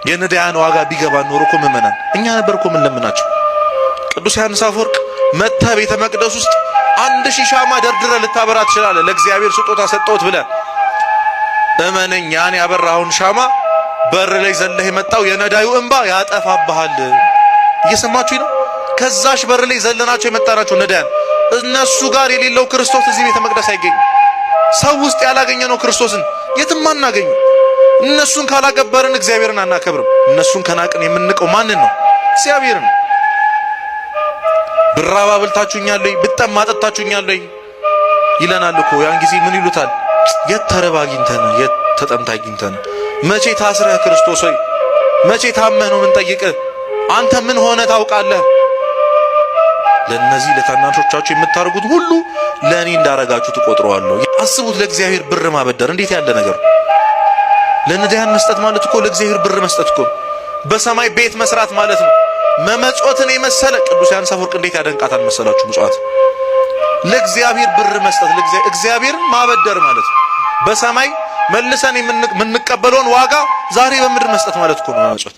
የነዳያን ዋጋ ቢገባ ኖሮ እኮ ምእመናን እኛ ነበር እኮ ምን ለምናቸው። ቅዱስ ዮሐንስ አፈወርቅ መጥተህ ቤተ መቅደስ ውስጥ 1000 ሻማ ደርድረ ልታበራ ትችላለህ። ለእግዚአብሔር ስጦታ ሰጠሁት ብለህ እመነኝ፣ ያን ያበራውን ሻማ በር ላይ ዘለህ የመጣው የነዳዩ እንባ ያጠፋብሃል። እየሰማችሁ ነው? ከዛሽ በር ላይ ዘለናቸው የመጣናቸው ነዳያን እነሱ ጋር የሌለው ክርስቶስ እዚህ ቤተ መቅደስ አይገኝም። ሰው ውስጥ ያላገኘነው ክርስቶስን የትም አናገኙ። እነሱን ካላከበርን እግዚአብሔርን አናከብርም። እነሱን ከናቅን የምንቀው ማንን ነው? እግዚአብሔርን። ብራባ በልታችሁኛል ወይ ብጠማ ጠጣችሁኛል ወይ ይለናል እኮ። ያን ጊዜ ምን ይሉታል? የት ተርበህ አግኝተን የት ተጠምተህ አግኝተን? መቼ ታስረህ ክርስቶስ ሆይ መቼ ታመህ ነው ምን ጠይቅህ? አንተ ምን ሆነ ታውቃለህ? ለነዚህ ለታናሾቻችሁ የምታርጉት ሁሉ ለኔ እንዳረጋችሁ ትቆጥረዋለሁ። አስቡት፣ ለእግዚአብሔር ብር ማበደር እንዴት ያለ ነገር! ለነዳያን መስጠት ማለት እኮ ለእግዚአብሔር ብር መስጠት እኮ በሰማይ ቤት መስራት ማለት ነው። መመጾትን የመሰለ ቅዱስ ዮሐንስ አፈወርቅ እንዴት ያደንቃታል መሰላችሁ? ምጽዋት ለእግዚአብሔር ብር መስጠት፣ እግዚአብሔርን ማበደር ማለት ነው። በሰማይ መልሰን የምንቀበለውን ዋጋ ዛሬ በምድር መስጠት ማለት እኮ ነው መመጾት።